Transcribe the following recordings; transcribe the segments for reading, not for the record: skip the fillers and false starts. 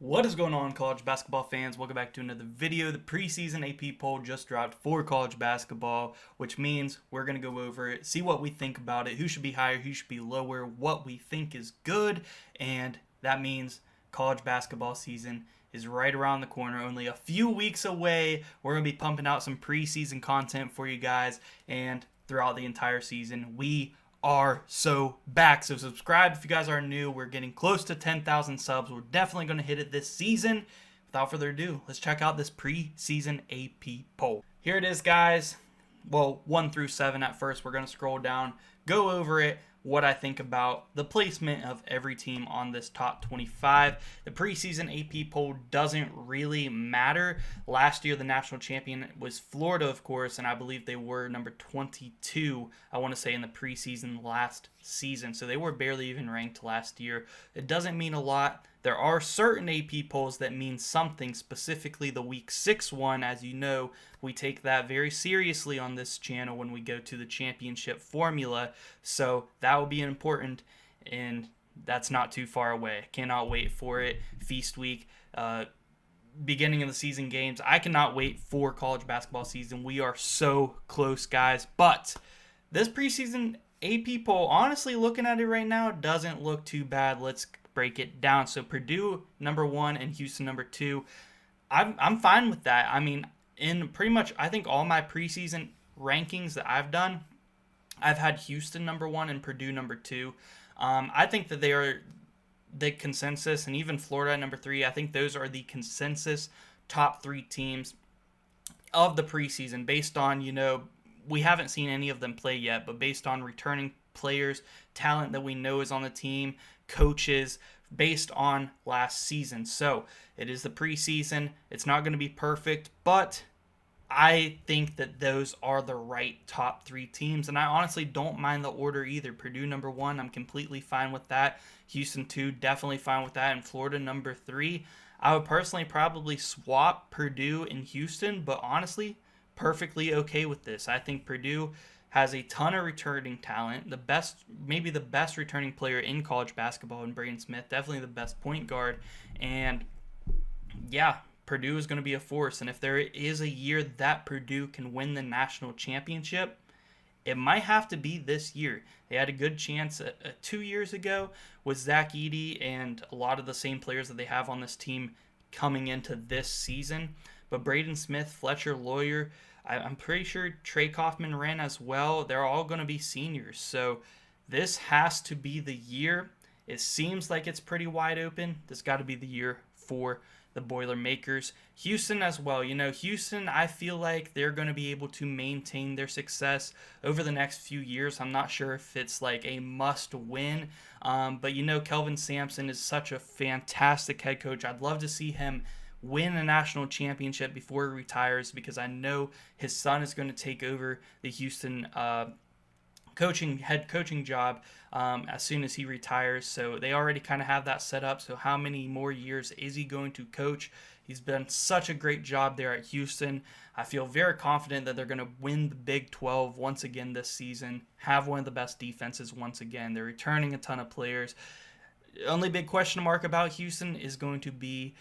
What is going on, college basketball fans? Welcome back to another video. The preseason AP poll just dropped for college basketball, which means we're going to go over it, see what we think about it, who should be higher, who should be lower, what we think is good, and that means college basketball season is right around the corner, only a few weeks away. We're going to be pumping out some preseason content for you guys, and throughout the entire season, we are so back. So subscribe if you guys are new. We're getting close to 10,000 subs. We're definitely going to hit it this season. Without further ado, let's check out this preseason AP poll. Here it is, guys. Well, 1 through 7 at first. We're going to scroll down, go over it, what I think about the placement of every team on this top 25. The preseason AP poll doesn't really matter. Last year, the national champion was Florida, of course, and I believe they were number 22, I want to say, in the preseason last season. So they were barely even ranked last year. It doesn't mean a lot. There are certain AP polls that mean something, specifically the Week 6 one. As you know, we take that very seriously on this channel when we go to the championship formula. So that will be important, and that's not too far away. Cannot wait for it. Feast week, beginning of the season games. I cannot wait for college basketball season. We are so close, guys. But this preseason AP poll, honestly, looking at it right now, doesn't look too bad. Let's break it down. So Purdue number 1 and Houston number 2. I'm fine with that. I mean, in pretty much I think all my preseason rankings that I've done, I've had Houston number 1 and Purdue number 2. I think that they are the consensus, and even Florida number 3. I think those are the consensus top 3 teams of the preseason based on, we haven't seen any of them play yet, but based on returning players, talent that we know is on the team, coaches, based on last season. So it is the preseason. It's not going to be perfect, but I think that those are the right top 3 teams, and I honestly don't mind the order either. Purdue number 1, I'm completely fine with that. Houston 2, definitely fine with that. And Florida number 3, I would personally probably swap Purdue and Houston, but honestly, perfectly okay with this. I think Purdue has a ton of returning talent, maybe the best returning player in college basketball in Braden Smith, definitely the best point guard, and yeah, Purdue is going to be a force. And if there is a year that Purdue can win the national championship, it might have to be this year. They had a good chance 2 years ago with Zach Edey and a lot of the same players that they have on this team coming into this season. But Braden Smith, Fletcher Lawyer, I'm pretty sure Trey Kaufman ran as well. They're all going to be seniors. So this has to be the year. It seems like it's pretty wide open. This got to be the year for the Boilermakers. Houston as well. Houston, I feel like they're going to be able to maintain their success over the next few years. I'm not sure if it's like a must win. But Kelvin Sampson is such a fantastic head coach. I'd love to see him win a national championship before he retires, because I know his son is going to take over the Houston head coaching job as soon as he retires. So they already kind of have that set up. So how many more years is he going to coach? He's done such a great job there at Houston. I feel very confident that they're going to win the Big 12 once again this season, have one of the best defenses once again. They're returning a ton of players. The only big question mark about Houston is going to be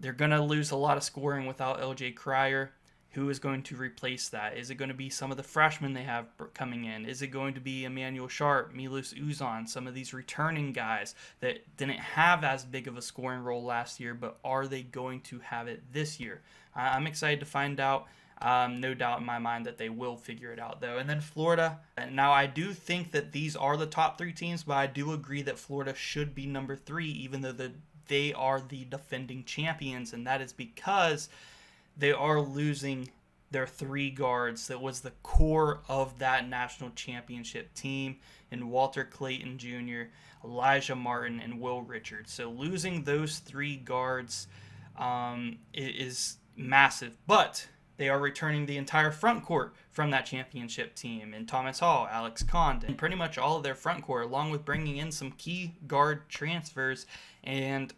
they're going to lose a lot of scoring without LJ Cryer. Who is going to replace that? Is it going to be some of the freshmen they have coming in? Is it going to be Emmanuel Sharp, Milos Uzan, some of these returning guys that didn't have as big of a scoring role last year, but are they going to have it this year? I'm excited to find out. No doubt in my mind that they will figure it out, though. And then Florida. Now, I do think that these are the top 3 teams, but I do agree that Florida should be number 3, even though they are the defending champions, and that is because they are losing their 3 guards that was the core of that national championship team in Walter Clayton Jr., Elijah Martin, and Will Richards. So losing those 3 guards is massive, but they are returning the entire front court from that championship team in Thomas Hall, Alex Condon, and pretty much all of their front court, along with bringing in some key guard transfers and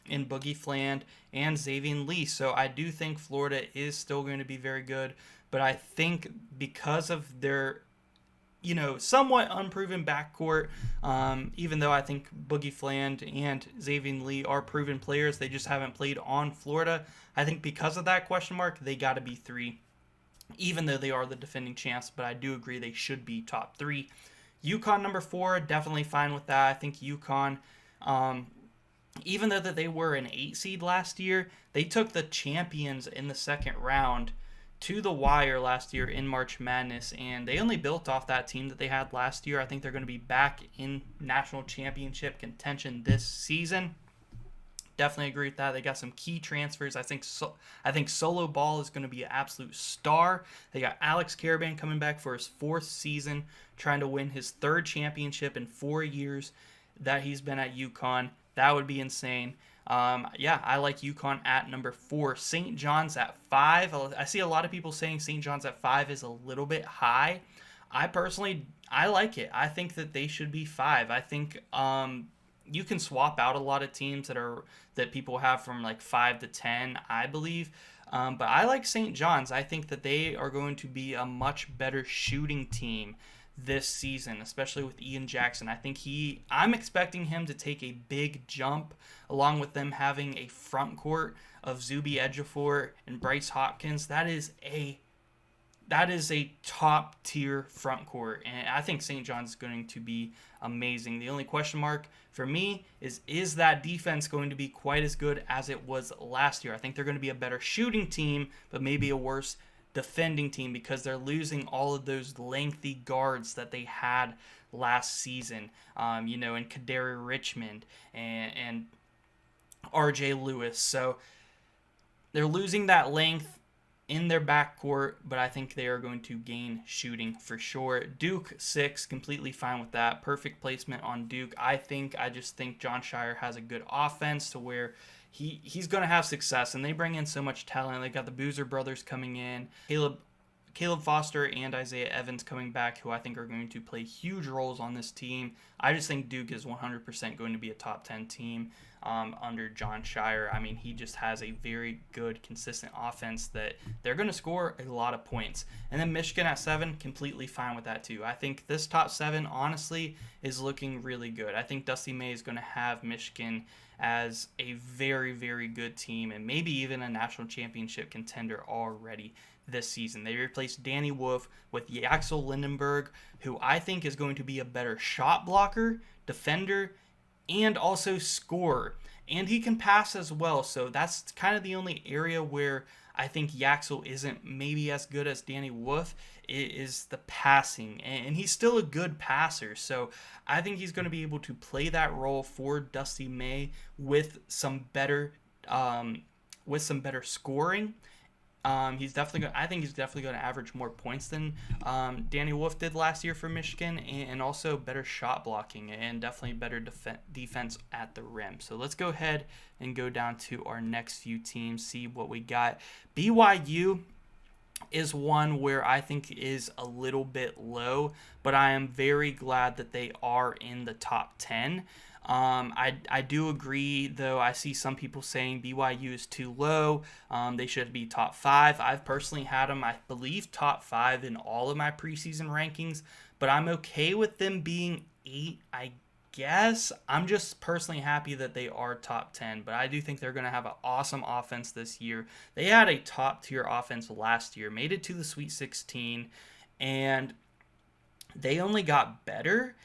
in Boogie Fland and Xavier Lee. So I do think Florida is still going to be very good, but I think because of their somewhat unproven backcourt. Even though I think Boogie Fland and Xavier Lee are proven players, they just haven't played on Florida. I think because of that question mark, they got to be 3, even though they are the defending champs. But I do agree they should be top 3. UConn number 4, definitely fine with that. I think UConn, even though that they were an 8 seed last year, they took the champions in the second round to the wire last year in March Madness, and they only built off that team that they had last year. I think they're going to be back in national championship contention this season. Definitely agree with that. They got some key transfers. I think Solo Ball is going to be an absolute star. They got Alex Caravan coming back for his 4th season, trying to win his 3rd championship in 4 years that he's been at UConn. That would be insane. I like UConn at number 4. St. John's at 5. I see a lot of people saying St. John's at 5 is a little bit high. I like it. I think that they should be 5. I think you can swap out a lot of teams that people have from like 5 to 10, I believe. But I like St. John's. I think that they are going to be a much better shooting team this season, especially with Ian Jackson. I'm expecting him to take a big jump, along with them having a front court of Zuby Ejiofor and Bryce Hopkins. That is a top tier front court, and I think St. John's is going to be amazing. The only question mark for me is that defense going to be quite as good as it was last year? I think they're going to be a better shooting team, but maybe a worse defending team, because they're losing all of those lengthy guards that they had last season, in Kaderi Richmond and RJ Lewis. So they're losing that length in their backcourt, but I think they are going to gain shooting for sure. Duke 6, completely fine with that. Perfect placement on Duke. I just think John Shire has a good offense to where he's going to have success, and they bring in so much talent. They got the Boozer brothers coming in, Caleb Foster and Isaiah Evans coming back, who I think are going to play huge roles on this team. I just think Duke is 100% going to be a top 10 team under John Shire. I mean, he just has a very good, consistent offense that they're going to score a lot of points. And then Michigan at 7, completely fine with that too. I think this top 7, honestly, is looking really good. I think Dusty May is going to have Michigan as a very, very good team, and maybe even a national championship contender already this season. They replaced Danny Wolf with Yaxel Lindenberg, who I think is going to be a better shot blocker, defender, and also scorer. And he can pass as well, so that's kind of the only area where I think Yaxel isn't maybe as good as Danny Wolf, is the passing. And he's still a good passer, so I think he's going to be able to play that role for Dusty May with some better scoring. I think he's definitely going to average more points than Danny Wolf did last year for Michigan, and also better shot blocking and definitely better defense at the rim. So let's go ahead and go down to our next few teams, see what we got. BYU is one where I think is a little bit low, but I am very glad that they are in the top 10. I do agree, though. I see some people saying BYU is too low. They should be top 5. I've personally had them, I believe, top 5 in all of my preseason rankings, but I'm okay with them being 8, I guess. I'm just personally happy that they are top 10, but I do think they're going to have an awesome offense this year. They had a top-tier offense last year, made it to the Sweet 16, and they only got better,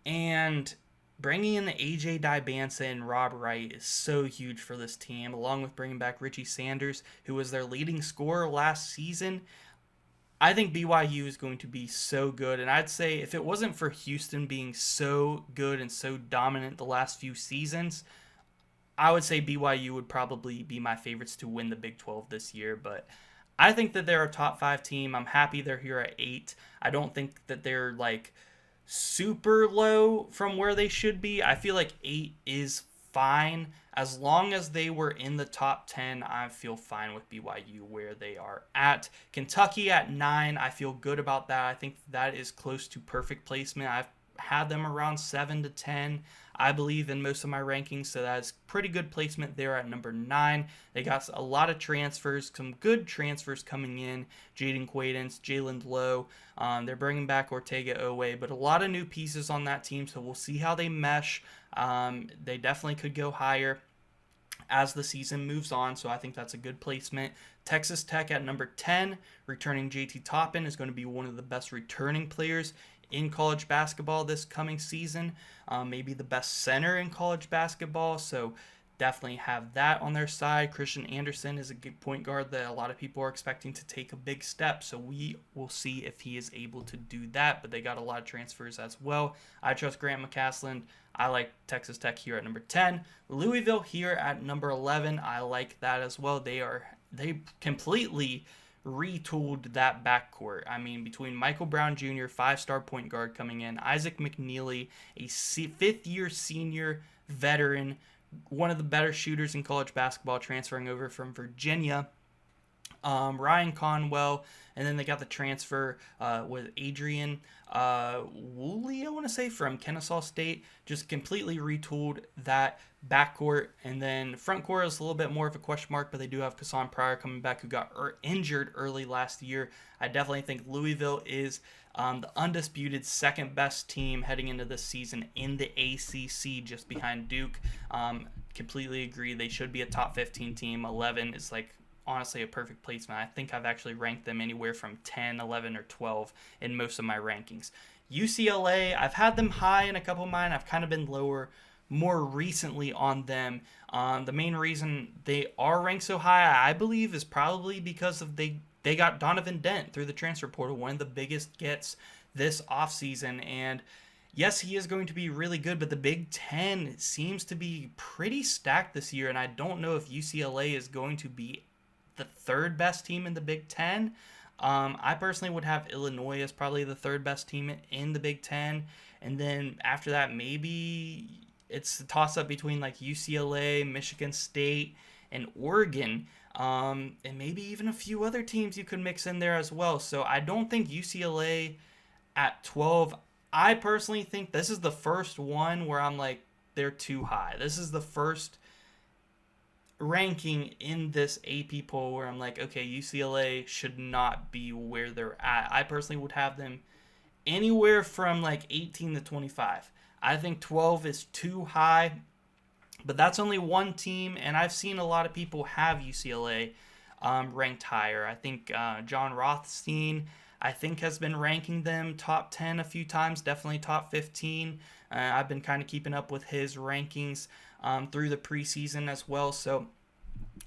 and bringing in the AJ Dybansa and Rob Wright is so huge for this team, along with bringing back Richie Sanders, who was their leading scorer last season. I think BYU is going to be so good, and I'd say if it wasn't for Houston being so good and so dominant the last few seasons, I would say BYU would probably be my favorites to win the Big 12 this year, but I think that they're a top 5 team. I'm happy they're here at 8. I don't think that they're like super low from where they should be. I feel like 8 is fine. As long as they were in the top 10, I feel fine with BYU where they are at. Kentucky at 9, I feel good about that. I think that is close to perfect placement. had them around 7 to 10, I believe, in most of my rankings. So that's pretty good placement there at number 9. They got a lot of transfers, some good transfers coming in. Jaden Quaidance, Jalen Lowe. They're bringing back Ortega Owe, but a lot of new pieces on that team. So we'll see how they mesh. They definitely could go higher as the season moves on, so I think that's a good placement. Texas Tech at number 10, returning JT Toppin is going to be one of the best returning players in college basketball this coming season, maybe the best center in college basketball, so definitely have that on their side. Christian Anderson is a good point guard that a lot of people are expecting to take a big step, so we will see if he is able to do that, but they got a lot of transfers as well. I trust Grant McCasland. I like Texas Tech here at number 10. Louisville here at number 11. I like that as well. They completely retooled that backcourt. I mean, between Michael Brown Jr., 5-star point guard coming in, Isaac McNeely, a fifth-year senior veteran, one of the better shooters in college basketball, transferring over from Virginia, Ryan Conwell, and then they got the transfer with Adrian Woolley, I want to say, from Kennesaw State. Just completely retooled that backcourt, and then front court is a little bit more of a question mark, but they do have Kassan Pryor coming back, who got injured early last year. I definitely think Louisville is the undisputed second best team heading into this season in the ACC, just behind Duke. Completely agree. They should be a top 15 team. 11 is honestly a perfect placement. I think I've actually ranked them anywhere from 10, 11, or 12 in most of my rankings. UCLA, I've had them high in a couple of mine. I've kind of been lower more recently on them. The main reason they are ranked so high, I believe, is probably because of they got Donovan Dent through the transfer portal, one of the biggest gets this offseason. And yes, he is going to be really good, but the Big Ten seems to be pretty stacked this year, and I don't know if UCLA is going to be the third best team in the Big Ten. I personally would have Illinois as probably the third best team in the Big Ten, and then after that, maybe it's a toss-up between UCLA, Michigan State, and Oregon, and maybe even a few other teams you could mix in there as well. So I don't think UCLA at 12. I personally think this is the first one where I'm like, they're too high. This is the first ranking in this AP poll where I'm like, okay, UCLA should not be where they're at. I personally would have them anywhere from 18 to 25. I think 12 is too high, but that's only one team, and I've seen a lot of people have UCLA ranked higher. I think John Rothstein, I think, has been ranking them top 10 a few times, definitely top 15. I've been kind of keeping up with his rankings through the preseason as well. So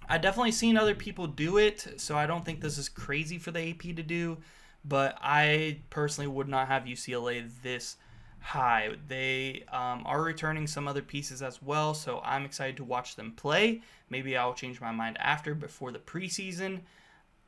I definitely seen other people do it, so I don't think this is crazy for the AP to do, but I personally would not have UCLA this high. They are returning some other pieces as well, so I'm excited to watch them play. Maybe I'll change my mind after, but for the preseason,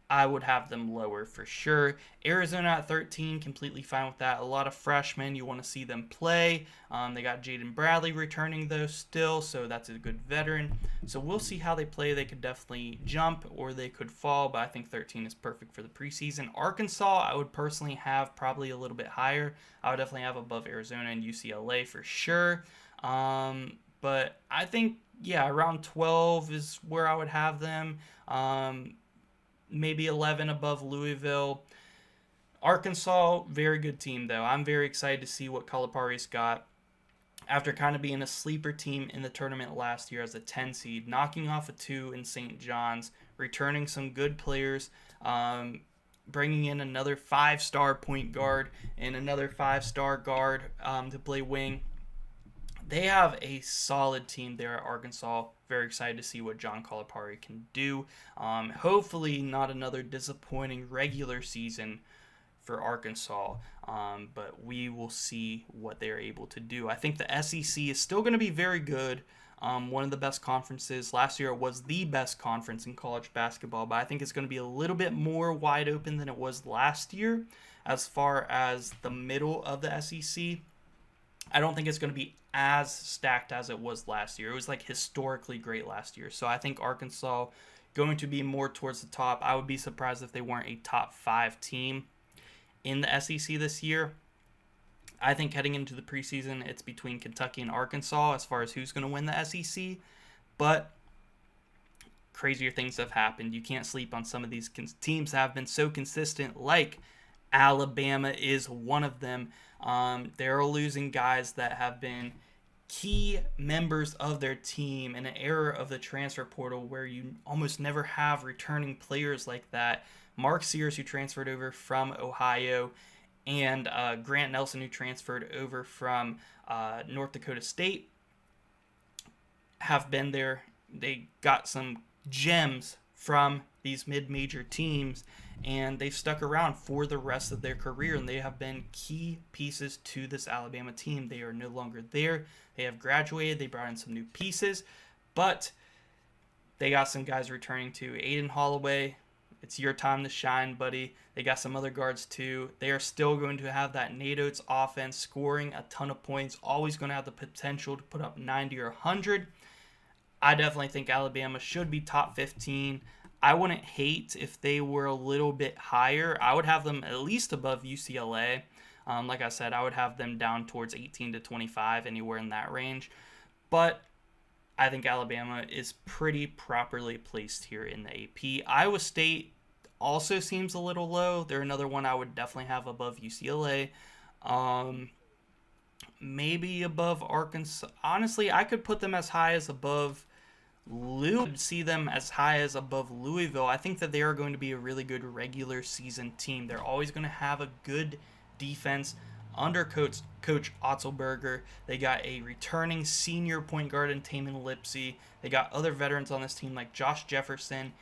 I would have them lower for sure. Arizona at 13, completely fine with that. A lot of freshmen, you want to see them play. They got Jaden Bradley returning though still, so that's a good veteran. So we'll see how they play. They could definitely jump or they could fall, but I think 13 is perfect for the preseason. Arkansas, I would personally have probably a little bit higher. I would definitely have above Arizona and UCLA for sure. But I think, yeah, around 12 is where I would have them. Maybe 11 above Louisville. Arkansas, very good team, though. I'm very excited to see what Calipari's got after kind of being a sleeper team in the tournament last year as a 10 seed, knocking off a 2 in St. John's, returning some good players, bringing in another 5-star point guard and another 5-star guard to play wing. They have a solid team there at Arkansas. Very excited to see what John Calipari can do. Hopefully not another disappointing regular season for Arkansas, but we will see what they're able to do. I think the SEC is still going to be very good. One of the best conferences. Last year it was the best conference in college basketball, but I think it's going to be a little bit more wide open than it was last year as far as the middle of the SEC. I don't think it's going to be as stacked as it was last year. It was historically great last year. So I think Arkansas going to be more towards the top. I would be surprised if they weren't a top 5 team in the SEC this year. I think heading into the preseason, it's between Kentucky and Arkansas as far as who's going to win the SEC. But crazier things have happened. You can't sleep on some of these teams that have been so consistent, like Alabama is one of them. They're losing guys that have been key members of their team in an era of the transfer portal where you almost never have returning players like that. Mark Sears, who transferred over from Ohio, and Grant Nelson, who transferred over from North Dakota State, have been there. They got some gems from these mid-major teams, and they've stuck around for the rest of their career, and they have been key pieces to this Alabama team. They are no longer there. They have graduated. They brought in some new pieces, but they got some guys returning to. Aiden Holloway, it's your time to shine, buddy. They got some other guards too. They are still going to have that Nate Oates offense, scoring a ton of points, always going to have the potential to put up 90 or 100. I definitely think Alabama should be top 15. I wouldn't hate if they were a little bit higher. I would have them at least above UCLA. Like I said, I would have them down towards 18 to 25, anywhere in that range. But I think Alabama is pretty properly placed here in the AP. Iowa State also seems a little low. They're another one I would definitely have above UCLA. Maybe above Arkansas. Honestly, I could put them as high as above Louisville. See them as high as above Louisville. I think that they are going to be a really good regular season team. They're always going to have a good defense under Coach Otzelberger. They got a returning senior point guard in Taman Lipsey. They got other veterans on this team like Josh Jefferson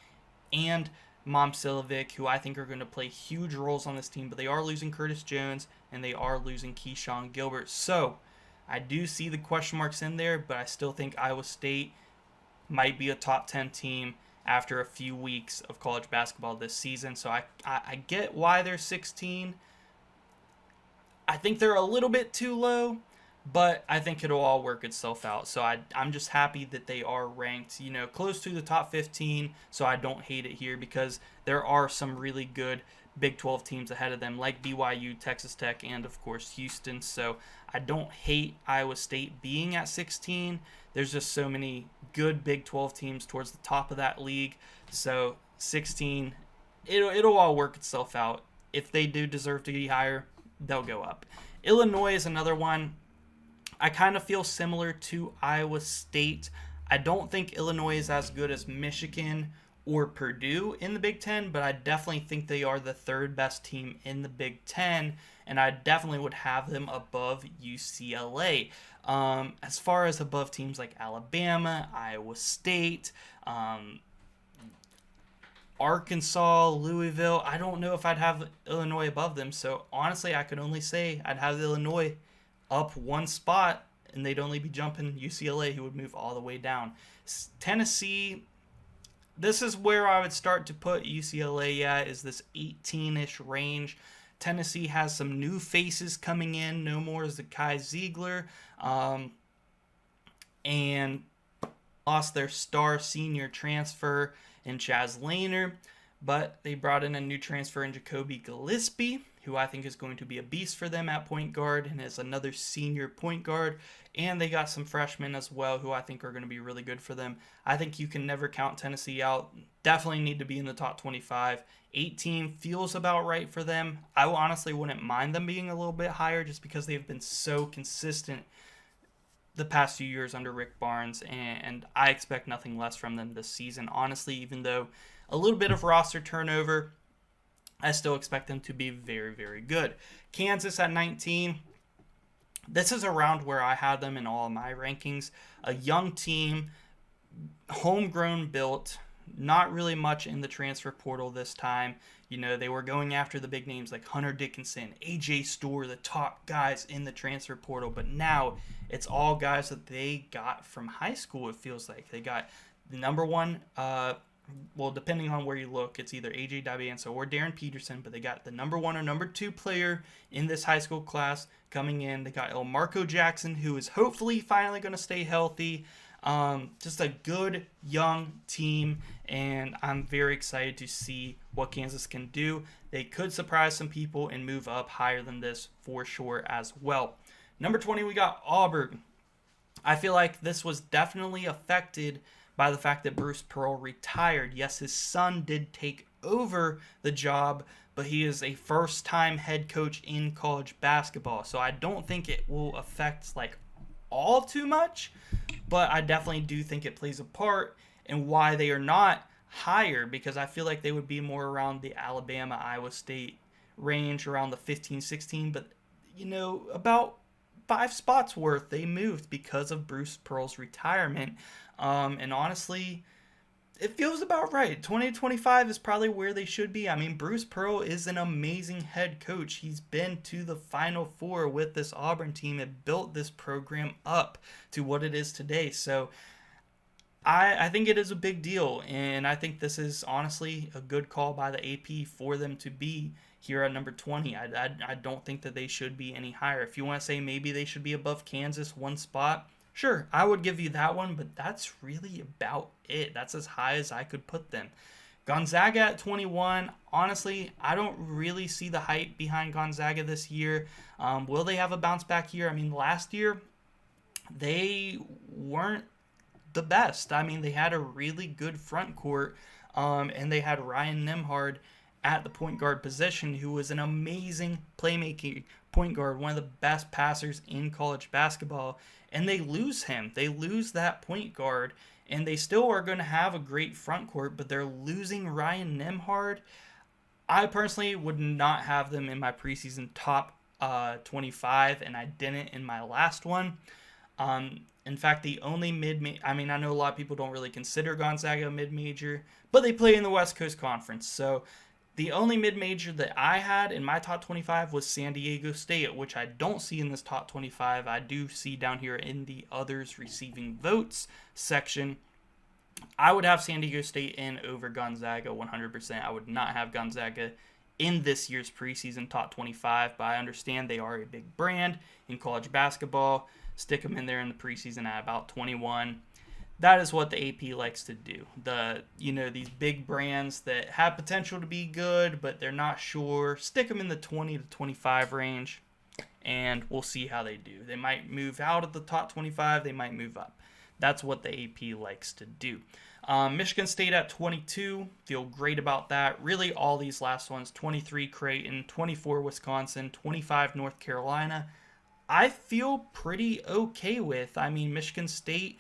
and Mom Silovic, who I think are going to play huge roles on this team, but they are losing Curtis Jones and they are losing Keyshawn Gilbert. So I do see the question marks in there, but I still think Iowa State might be a top 10 team after a few weeks of college basketball this season. So I get why they're 16. I think they're a little bit too low, but I think it'll all work itself out. So I'm just happy that they are ranked, close to the top 15, so I don't hate it here because there are some really good Big 12 teams ahead of them, like BYU, Texas Tech, and, of course, Houston. So I don't hate Iowa State being at 16. There's just so many good Big 12 teams towards the top of that league. So 16, it'll all work itself out. If they do deserve to be higher, they'll go up. Illinois is another one. I kind of feel similar to Iowa State. I don't think Illinois is as good as Michigan or Purdue in the Big Ten, but I definitely think they are the third best team in the Big Ten, and I definitely would have them above UCLA. As far as above teams like Alabama, Iowa State, Arkansas, Louisville, I don't know if I'd have Illinois above them. So honestly, I could only say I'd have Illinois up one spot, and they'd only be jumping UCLA, who would move all the way down. Tennessee, this is where I would start to put UCLA at, is this 18-ish range. Tennessee has some new faces coming in. No more Zakai Ziegler. And lost their star senior transfer in Chaz Lehner. But they brought in a new transfer in Jacoby Gillespie, who I think is going to be a beast for them at point guard and is another senior point guard. And they got some freshmen as well who I think are going to be really good for them. I think you can never count Tennessee out. Definitely need to be in the top 25. 18 feels about right for them. I honestly wouldn't mind them being a little bit higher just because they've been so consistent the past few years under Rick Barnes, and I expect nothing less from them this season. Honestly, even though a little bit of roster turnover, I still expect them to be very, very good. Kansas at 19. This is around where I had them in all of my rankings. A young team, homegrown built, not really much in the transfer portal this time. They were going after the big names like Hunter Dickinson, AJ Storr, the top guys in the transfer portal. But now it's all guys that they got from high school, it feels like. They got the number one, depending on where you look, it's either AJ Dabianso or Darren Peterson, but they got the number one or number two player in this high school class coming in. They got El Marco Jackson, who is hopefully finally going to stay healthy. Just a good young team, and I'm very excited to see what Kansas can do. They could surprise some people and move up higher than this for sure as well. Number 20, we got Auburn. I feel like this was definitely affected by the fact that Bruce Pearl retired. Yes, his son did take over the job, but he is a first-time head coach in college basketball. So I don't think it will affect like all too much, but I definitely do think it plays a part in why they are not higher, because I feel like they would be more around the Alabama, Iowa State range, around the 15, 16, but about 5 spots worth they moved because of Bruce Pearl's retirement. And honestly, it feels about right. 2025 is probably where they should be. I mean, Bruce Pearl is an amazing head coach. He's been to the Final Four with this Auburn team and built this program up to what it is today. So I think it is a big deal, and I think this is honestly a good call by the AP for them to be here at number 20. I don't think that they should be any higher. If you want to say maybe they should be above Kansas 1 spot, sure, I would give you that one, but that's really about it. That's as high as I could put them. Gonzaga at 21. Honestly, I don't really see the hype behind Gonzaga this year. Will they have a bounce back year? I mean, last year, they weren't the best. I mean, they had a really good front court, and they had Ryan Nembhard at the point guard position, who was an amazing playmaking point guard, one of the best passers in college basketball, and they lose him. They lose that point guard, and they still are going to have a great front court, but they're losing Ryan Nembhard. I personally would not have them in my preseason top 25, and I didn't in my last one. In fact, the only I mean, I know a lot of people don't really consider Gonzaga a mid-major, but they play in the West Coast Conference. So the only mid-major that I had in my top 25 was San Diego State, which I don't see in this top 25. I do see down here in the others receiving votes section. I would have San Diego State in over Gonzaga 100%. I would not have Gonzaga in this year's preseason top 25, but I understand they are a big brand in college basketball. Stick them in there in the preseason at about 21. That is what the AP likes to do. These big brands that have potential to be good, but they're not sure. Stick them in the 20 to 25 range, and we'll see how they do. They might move out of the top 25. They might move up. That's what the AP likes to do. Michigan State at 22. Feel great about that. Really, all these last ones. 23 Creighton, 24 Wisconsin, 25 North Carolina. I feel pretty okay with. I mean, Michigan State,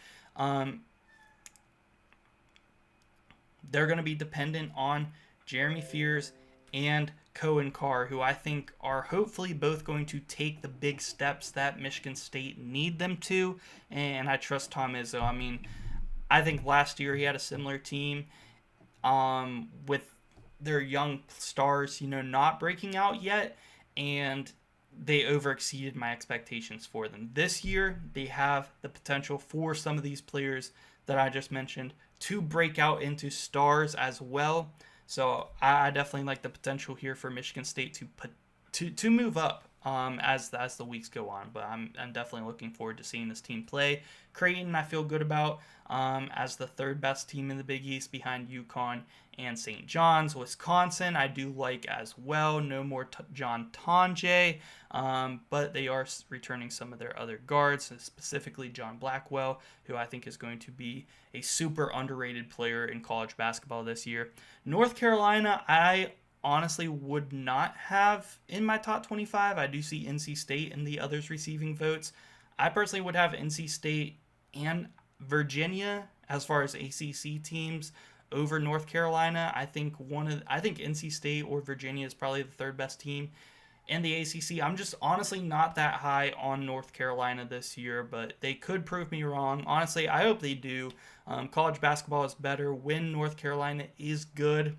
they're going to be dependent on Jeremy Fears and Cohen Carr, who I think are hopefully both going to take the big steps that Michigan State need them to, and I trust Tom Izzo. I mean, I think last year he had a similar team with their young stars, not breaking out yet, and they overexceeded my expectations for them. This year, they have the potential for some of these players that I just mentioned to break out into stars as well. So I definitely like the potential here for Michigan State to move up as the weeks go on. But I'm definitely looking forward to seeing this team play. Creighton, I feel good about as the third best team in the Big East behind UConn and St. John's. Wisconsin, I do like as well. No more John Tonje, but they are returning some of their other guards, specifically John Blackwell, who I think is going to be a super underrated player in college basketball this year. North Carolina, I honestly would not have in my top 25. I do see NC State and the others receiving votes. I personally would have NC State and Virginia as far as ACC teams over North Carolina. I think NC State or Virginia is probably the third best team in the ACC. I'm just honestly not that high on North Carolina this year, but they could prove me wrong. Honestly, I hope they do. College basketball is better when North Carolina is good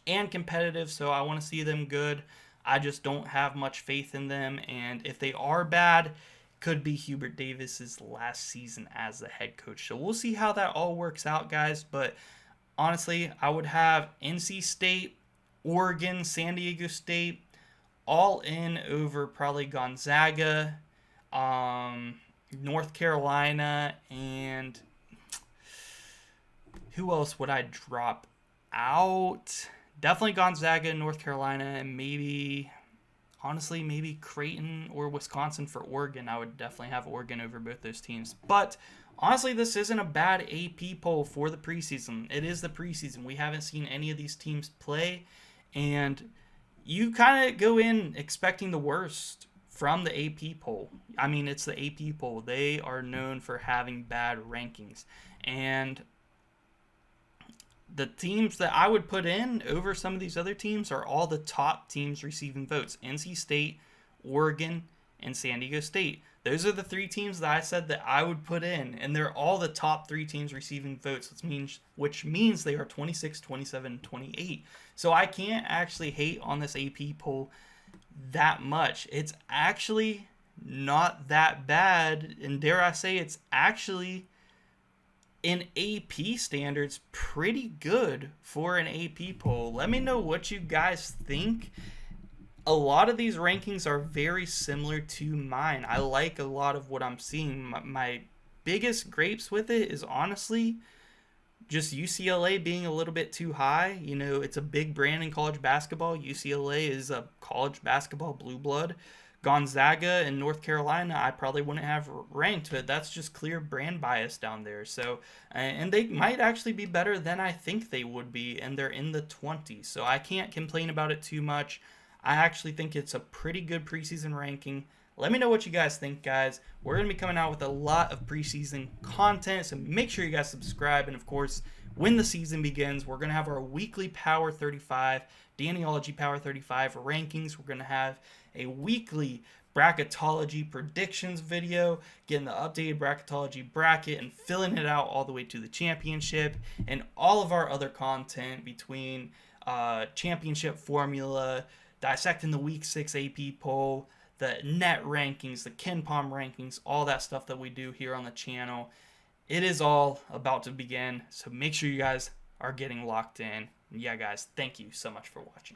and competitive, so I want to see them good. I just don't have much faith in them, and if they are bad, could be Hubert Davis's last season as the head coach. So we'll see how that all works out, guys, but honestly, I would have NC State, Oregon, San Diego State, all in over probably Gonzaga, North Carolina, and Who else would I drop out? Definitely Gonzaga and North Carolina, and maybe, honestly, maybe Creighton or Wisconsin for Oregon. I would definitely have Oregon over both those teams. But honestly, this isn't a bad AP poll for the preseason. It is the preseason. We haven't seen any of these teams play, and you kind of go in expecting the worst from the AP poll. I mean, it's the AP poll. They are known for having bad rankings. And the teams that I would put in over some of these other teams are all the top teams receiving votes. NC State, Oregon, and San Diego State. Those are the 3 teams that I said that I would put in, and they're all the top 3 teams receiving votes, which means they are 26, 27, 28. So I can't actually hate on this AP poll that much. It's actually not that bad, and dare I say it's actually, in AP standards, pretty good for an AP poll. Let me know what you guys think. A lot of these rankings are very similar to mine. I like a lot of what I'm seeing. My biggest gripes with it is honestly just UCLA being a little bit too high. You know, it's a big brand in college basketball. UCLA is a college basketball blue blood. Gonzaga and North Carolina, I probably wouldn't have ranked, but that's just clear brand bias down there. So, and they might actually be better than I think they would be, and they're in the 20s. So I can't complain about it too much. I actually think it's a pretty good preseason ranking. Let me know what you guys think, guys. We're going to be coming out with a lot of preseason content, so make sure you guys subscribe. And, of course, when the season begins, we're going to have our weekly Power 35, Dannyology Power 35 rankings. We're going to have a weekly bracketology predictions video, getting the updated bracketology bracket and filling it out all the way to the championship, and all of our other content between championship formula, dissecting the Week 6 AP poll, the net rankings, the KenPom rankings, all that stuff that we do here on the channel. It is all about to begin, so make sure you guys are getting locked in. Yeah, guys, thank you so much for watching.